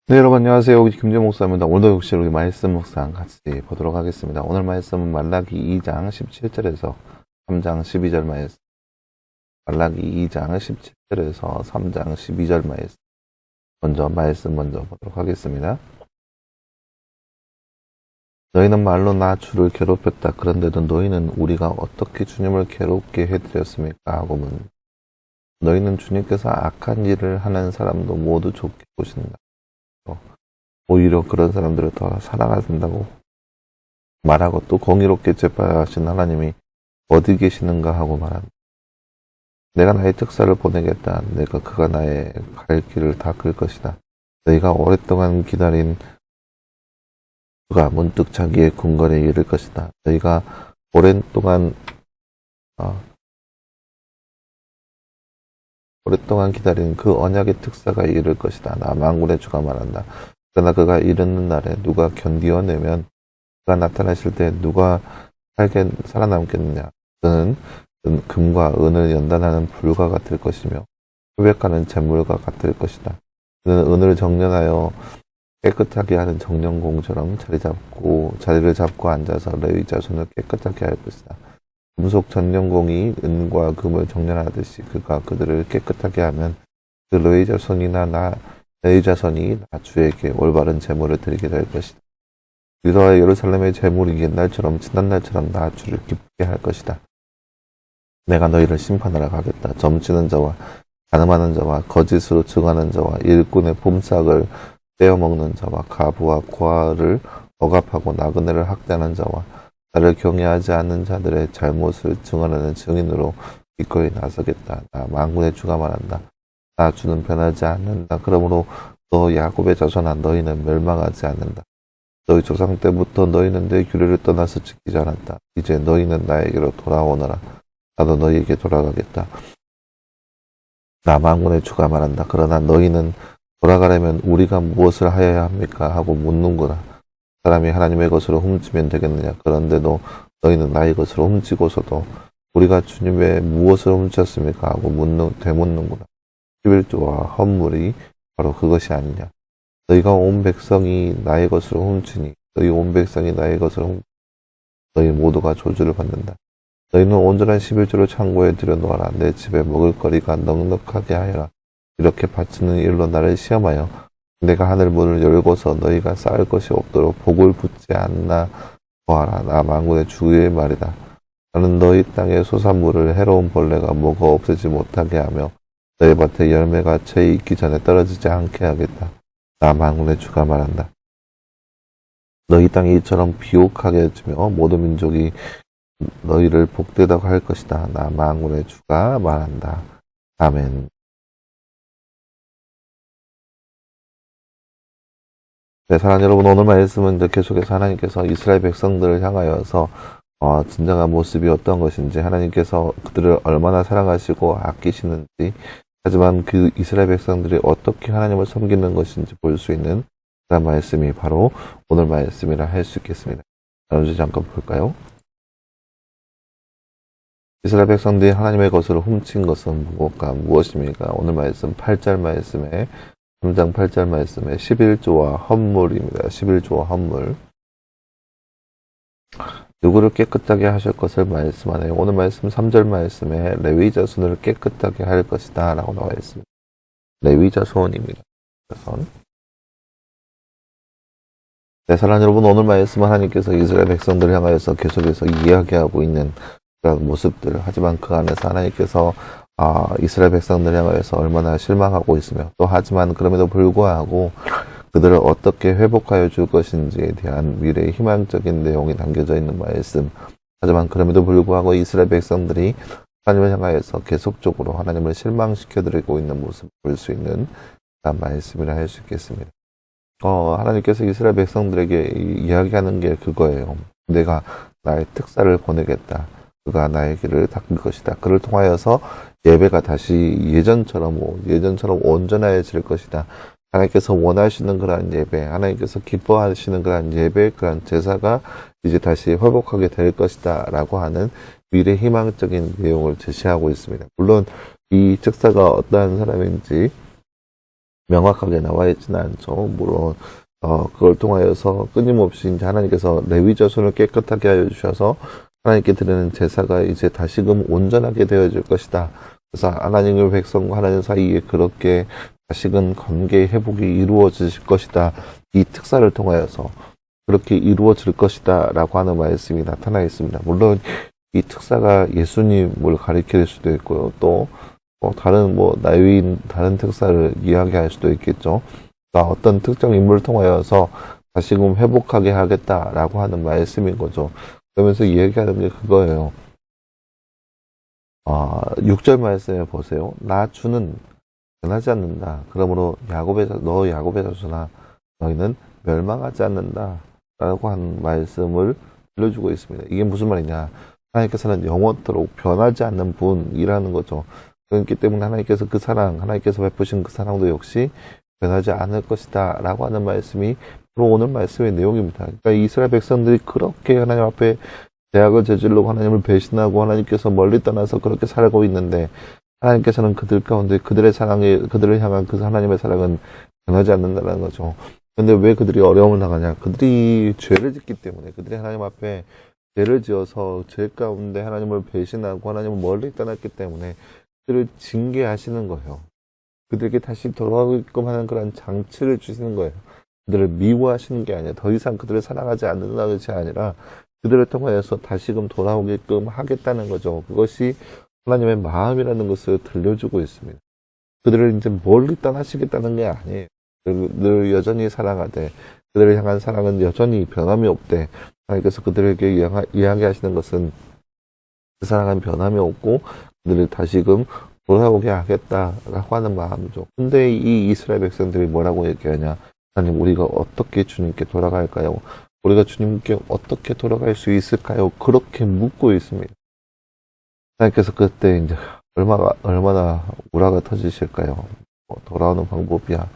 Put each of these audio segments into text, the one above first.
네, 여러분 안녕하세요. 김재 목사입니다. 오늘도 역시 우리 말씀 묵상 같이 보도록 하겠습니다. 오늘 말씀은 말라기 2장 17절에서 3장 12절 말씀. 말라기 2장 17절에서 3장 12절 말씀. 말씀 먼저 보도록 하겠습니다. 너희는 말로 나 주를 괴롭혔다. 그런데도 너희는 우리가 어떻게 주님을 괴롭게 해드렸습니까? 하고 묻는다. 너희는 주님께서 악한 일을 하는 사람도 모두 좋게 보신다. 오히려 그런 사람들을 더 사랑하신다고 말하고 또 공의롭게 재판하신 하나님이 어디 계시는가 하고 말한다. 내가 나의 특사를 보내겠다. 그가 나의 갈 길을 닦을 것이다. 너희가 오랫동안 기다린 그가 문득 자기의 궁궐에 이를 것이다. 너희가 오랫동안 기다린 그 언약의 특사가 이를 것이다. 나 만군의 주가 말한다. 그러나 그가 이르는 날에 누가 견디어내면 그가 나타나실 때 누가 살아남겠느냐. 그는 금과 은을 연단하는 불과 같을 것이며 표백하는 재물과 같을 것이다. 그는 은을 정련하여 깨끗하게 하는 정련공처럼 자리를 잡고 앉아서 레위 자손을 깨끗하게 할 것이다. 금속 정련공이 은과 금을 정련하듯이 그가 그들을 깨끗하게 하면 그 레위 자손이 나 주에게 올바른 제물을 드리게 될 것이다. 유다와 예루살렘의 제물이 옛날처럼 지난날처럼 나 주를 기쁘게 할 것이다. 내가 너희를 심판하러 가겠다. 점치는 자와 가늠하는 자와 거짓으로 증하는 자와 일꾼의 봄싹을 떼어먹는 자와 가부와 고아를 억압하고 나그네를 학대하는 자와 나를 경외하지 않는 자들의 잘못을 증언하는 증인으로 기꺼이 나서겠다. 나 만군의 주가 말한다. 나 주는 변하지 않는다. 그러므로 너 야곱의 자손아 너희는 멸망하지 않는다. 너희 조상 때부터 너희는 내 규례를 떠나서 지키지 않았다. 이제 너희는 나에게로 돌아오너라. 나도 너희에게 돌아가겠다. 나 만군의 주가 말한다. 그러나 너희는 돌아가려면 우리가 무엇을 하여야 합니까? 하고 묻는구나. 사람이 하나님의 것으로 훔치면 되겠느냐. 그런데도 너희는 나의 것으로 훔치고서도 우리가 주님의 무엇을 훔쳤습니까? 하고 되묻는구나. 11조와 헌물이 바로 그것이 아니냐. 너희가 온 백성이 나의 것으로 훔치니 너희 온 백성이 나의 것으로 훔치니 너희 모두가 조주를 받는다. 너희는 온전한 11조를 창고에 들여놓아라. 내 집에 먹을거리가 넉넉하게 하여라. 이렇게 바치는 일로 나를 시험하여 내가 하늘 문을 열고서 너희가 쌓을 것이 없도록 복을 붓지 않나 보아라. 나 만군의 주의 말이다. 나는 너희 땅의 소산물을 해로운 벌레가 먹어 없애지 못하게 하며 너희 밭에 열매가 채 익기 전에 떨어지지 않게 하겠다. 나 만군의 주가 말한다. 너희 땅이 이처럼 비옥하게 해주며 모든 민족이 너희를 복되다고 할 것이다. 나 만군의 주가 말한다. 아멘. 네, 사랑하는 여러분, 오늘 말씀은 이제 계속해서 하나님께서 이스라엘 백성들을 향하여서 진정한 모습이 어떤 것인지, 하나님께서 그들을 얼마나 사랑하시고 아끼시는지, 하지만 그 이스라엘 백성들이 어떻게 하나님을 섬기는 것인지 볼 수 있는 그런 말씀이 바로 오늘 말씀이라 할 수 있겠습니다. 먼저 잠깐 볼까요? 이스라엘 백성들이 하나님의 것을 훔친 것은 무엇입니까? 오늘 말씀 8절 말씀에 3장 8절 말씀에 11조와 헌물입니다. 11조와 헌물. 누구를 깨끗하게 하실 것을 말씀하네요. 오늘 말씀 3절 말씀에 레위 자손을 깨끗하게 할 것이다 라고 나와 있습니다. 레위 자손입니다. 자손. 네, 사랑하는 여러분, 오늘 말씀은 하나님께서 이스라엘 백성들을 향하여서 계속해서 이야기하고 있는 그런 모습들. 하지만 그 안에서 하나님께서 이스라엘 백성들을 향하여서 얼마나 실망하고 있으며 또 하지만 그럼에도 불구하고 그들을 어떻게 회복하여 줄 것인지에 대한 미래의 희망적인 내용이 담겨져 있는 말씀. 하지만 그럼에도 불구하고 이스라엘 백성들이 하나님을 향하여서 계속적으로 하나님을 실망시켜드리고 있는 모습을 볼 수 있는 그런 말씀이라 할 수 있겠습니다. 하나님께서 이스라엘 백성들에게 이야기하는 게 그거예요. 내가 나의 특사를 보내겠다. 그가 나의 길을 닦을 것이다. 그를 통하여서 예배가 다시 예전처럼 온전해질 것이다. 하나님께서 원하시는 그러한 예배, 하나님께서 기뻐하시는 그러한 예배, 그러한 제사가 이제 다시 회복하게 될 것이다. 라고 하는 미래 희망적인 내용을 제시하고 있습니다. 물론 이 특사가 어떠한 사람인지 명확하게 나와 있지는 않죠. 물론 그걸 통하여서 끊임없이 이제 하나님께서 레위 자손을 깨끗하게 하여 주셔서 하나님께 드리는 제사가 이제 다시금 온전하게 되어질 것이다. 그래서 하나님의 백성과 하나님 사이에 그렇게 다시금 관계 회복이 이루어질 것이다. 이 특사를 통하여서 그렇게 이루어질 것이다 라고 하는 말씀이 나타나 있습니다. 물론 이 특사가 예수님을 가리킬 수도 있고요. 또 다른 나유인 다른 특사를 이야기할 수도 있겠죠. 그러니까 어떤 특정 인물을 통하여서 다시금 회복하게 하겠다라고 하는 말씀인 거죠. 그러면서 이야기하는 게 그거예요. 6절 말씀에 보세요. 나 주는 변하지 않는다. 그러므로 너 야곱의 자손아 너희는 멸망하지 않는다. 라고 하는 말씀을 들려주고 있습니다. 이게 무슨 말이냐. 하나님께서는 영원토록 변하지 않는 분이라는 거죠. 그렇기 때문에 하나님께서 하나님께서 베푸신 그 사랑도 역시 변하지 않을 것이다. 라고 하는 말씀이 바로 오늘 말씀의 내용입니다. 그러니까 이스라엘 백성들이 그렇게 하나님 앞에 대악을 저지르고 하나님을 배신하고 하나님께서 멀리 떠나서 그렇게 살고 있는데 하나님께서는 그들 가운데 그들을 향한 그 하나님의 사랑은 변하지 않는다는 거죠. 근데 왜 그들이 어려움을 당하냐? 그들이 죄를 짓기 때문에 그들이 하나님 앞에 죄를 지어서 죄 가운데 하나님을 배신하고 하나님을 멀리 떠났기 때문에 그들을 징계하시는 거예요. 그들에게 다시 돌아오게끔 하는 그런 장치를 주시는 거예요. 그들을 미워하시는 게 아니라 더 이상 그들을 사랑하지 않는다는 것이 아니라 그들을 통하여서 다시금 돌아오게끔 하겠다는 거죠. 그것이 하나님의 마음이라는 것을 들려주고 있습니다. 그들을 이제 멀리 떠나시겠다는 게 아니에요. 늘 여전히 사랑하되 그들을 향한 사랑은 여전히 변함이 없대. 하나님께서 그들에게 이야기하시는 것은 그 사랑은 변함이 없고 그들을 다시금 돌아오게 하겠다라고 하는 마음이죠. 근데 이 이스라엘 백성들이 뭐라고 얘기하냐? 하나님, 우리가 어떻게 주님께 돌아갈까요? 우리가 주님께 어떻게 돌아갈 수 있을까요? 그렇게 묻고 있습니다. 하나님께서 그때 이제 얼마나 우라가 터지실까요? 돌아오는 방법이야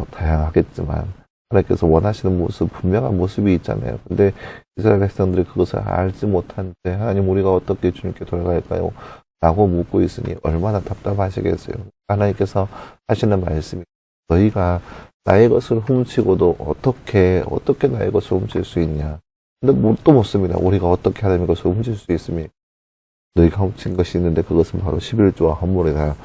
다양하겠지만 하나님께서 원하시는 모습, 분명한 모습이 있잖아요. 근데 이스라엘 백성들이 그것을 알지 못한 채 하나님, 우리가 어떻게 주님께 돌아갈까요? 라고 묻고 있으니 얼마나 답답하시겠어요. 하나님께서 하시는 말씀이 너희가 나의 것을 훔치고도 어떻게 나의 것을 훔칠 수 있냐. 근데 또 묻습니다. 우리가 어떻게 하나님의 것을 훔칠 수 있습니까? 너희가 훔친 것이 있는데 그것은 바로 11조와 헌물이다.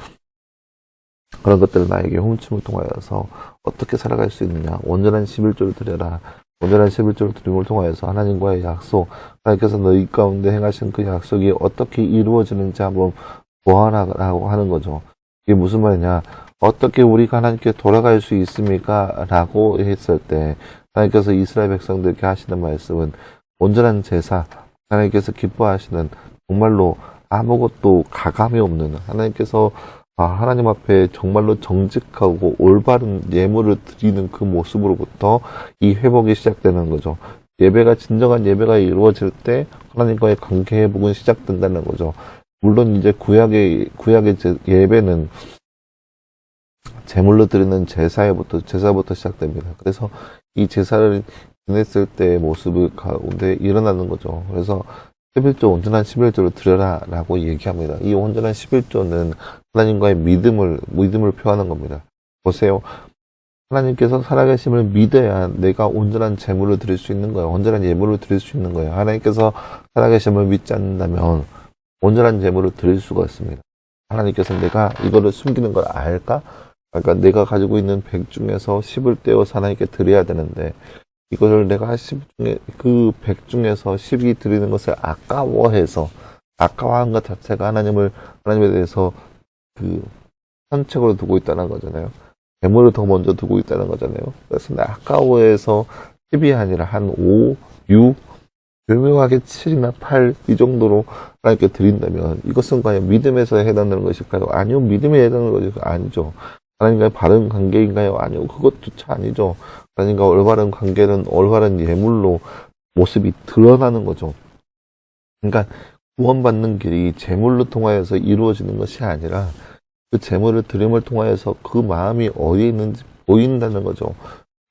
그런 것들을 나에게 훔침을 통하여서 어떻게 살아갈 수 있느냐. 온전한 11조를 드려라. 온전한 11조를 드림을 통하여서 하나님과의 약속, 하나님께서 너희 가운데 행하신 그 약속이 어떻게 이루어지는지 한번 보아라라고 하는 거죠. 이게 무슨 말이냐. 어떻게 우리가 하나님께 돌아갈 수 있습니까? 라고 했을 때 하나님께서 이스라엘 백성들에게 하시는 말씀은 온전한 제사, 하나님께서 기뻐하시는 정말로 아무것도 가감이 없는 하나님께서 하나님 앞에 정말로 정직하고 올바른 예물을 드리는 그 모습으로부터 이 회복이 시작되는 거죠. 진정한 예배가 이루어질 때 하나님과의 관계 회복은 시작된다는 거죠. 물론 이제 구약의 예배는 제물로 드리는 제사부터 시작됩니다. 그래서 이 제사를 지냈을 때의 모습을 가운데 일어나는 거죠. 그래서 11조, 온전한 11조를 드려라 라고 얘기합니다. 이 온전한 11조는 하나님과의 믿음을 표하는 겁니다. 보세요. 하나님께서 살아계심을 믿어야 내가 온전한 제물을 드릴 수 있는 거예요. 온전한 예물을 드릴 수 있는 거예요. 하나님께서 살아계심을 믿지 않는다면 온전한 제물을 드릴 수가 있습니다. 하나님께서 내가 이거를 숨기는 걸 알까? 그러니까 내가 가지고 있는 100 중에서 10을 떼어서 하나님께 드려야 되는데 이거를 내가 10 중에 그 100 중에서 10이 드리는 것을 아까워한 것 자체가 하나님에 대해서 그 선책으로 두고 있다는 거잖아요. 재물을 더 먼저 두고 있다는 거잖아요. 그래서 아까워해서 10이 아니라 한 5, 6, 교묘하게 7이나 8 이 정도로 하나님께 드린다면 이것은 과연 믿음에서 해당되는 것일까요? 아니요. 믿음에 해당되는 것이 아니죠. 하나님과의 바른 관계인가요? 아니요. 그것조차 아니죠. 하나님과 올바른 관계는 올바른 예물로 모습이 드러나는 거죠. 그러니까 구원받는 길이 제물로 통하여서 이루어지는 것이 아니라 그 제물을 드림을 통하여서 그 마음이 어디에 있는지 보인다는 거죠.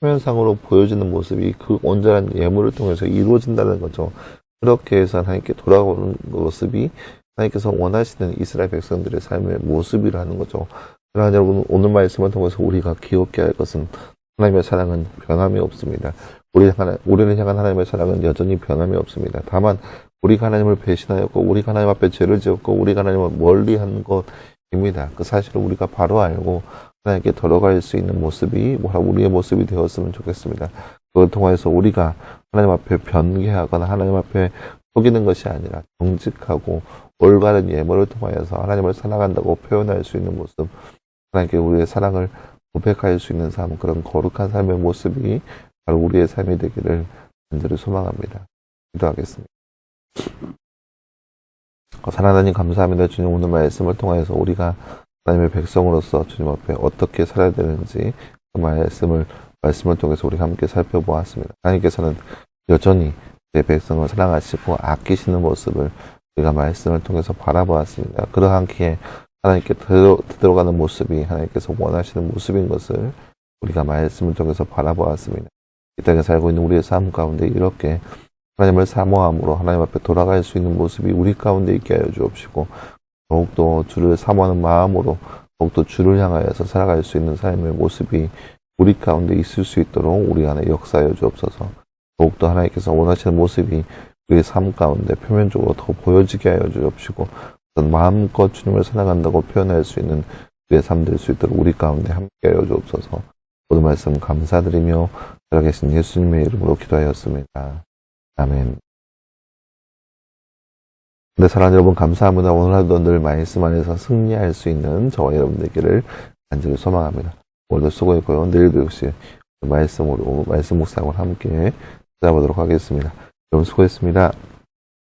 표면상으로 보여지는 모습이 그 온전한 예물을 통해서 이루어진다는 거죠. 그렇게 해서 하나님께 돌아오는 모습이 하나님께서 원하시는 이스라엘 백성들의 삶의 모습이라는 거죠. 사랑하는 여러분, 오늘 말씀을 통해서 우리가 기억해야 할 것은 하나님의 사랑은 변함이 없습니다. 우리를 향한 하나님의 사랑은 여전히 변함이 없습니다. 다만 우리가 하나님을 배신하였고 우리가 하나님 앞에 죄를 지었고 우리가 하나님을 멀리한 것입니다. 그 사실을 우리가 바로 알고 하나님께 돌아갈 수 있는 모습이 우리의 모습이 되었으면 좋겠습니다. 그걸 통해서 우리가 하나님 앞에 변개하거나 하나님 앞에 속이는 것이 아니라 정직하고 올바른 예물을 통하여서 하나님을 사랑한다고 표현할 수 있는 모습, 하나님께 우리의 사랑을 고백할 수 있는 삶, 그런 거룩한 삶의 모습이 바로 우리의 삶이 되기를 간절히 소망합니다. 기도하겠습니다. 하나님 감사합니다. 주님, 오늘 말씀을 통해서 우리가 하나님의 백성으로서 주님 앞에 어떻게 살아야 되는지 그 말씀을 통해서 우리가 함께 살펴보았습니다. 하나님께서는 여전히 내 백성을 사랑하시고 아끼시는 모습을 우리가 말씀을 통해서 바라보았습니다. 그러한기에 하나님께 들어가는 모습이 하나님께서 원하시는 모습인 것을 우리가 말씀을 통해서 바라보았습니다. 이 땅에 살고 있는 우리의 삶 가운데 이렇게 하나님을 사모함으로 하나님 앞에 돌아갈 수 있는 모습이 우리 가운데 있게 하여 주옵시고, 더욱더 주를 사모하는 마음으로 더욱더 주를 향하여서 살아갈 수 있는 삶의 모습이 우리 가운데 있을 수 있도록 우리 안에 역사하여 주옵소서. 더욱더 하나님께서 원하시는 모습이 우리의 삶 가운데 표면적으로 더 보여지게 하여 주옵시고, 마음껏 주님을 사랑한다고 표현할 수 있는 우리의 삶 될 수 있도록 우리 가운데 함께 하여 주옵소서. 모든 말씀 감사드리며 살아계신 예수님의 이름으로 기도하였습니다. 아멘. 네, 사랑하는 여러분 감사합니다. 오늘 하루도 늘 말씀 안에서 승리할 수 있는 저와 여러분 되기를 간절히 소망합니다. 오늘도 수고했고요. 내일도 역시 말씀 묵상으로 함께 찾아보도록 하겠습니다. 여러분 수고했습니다.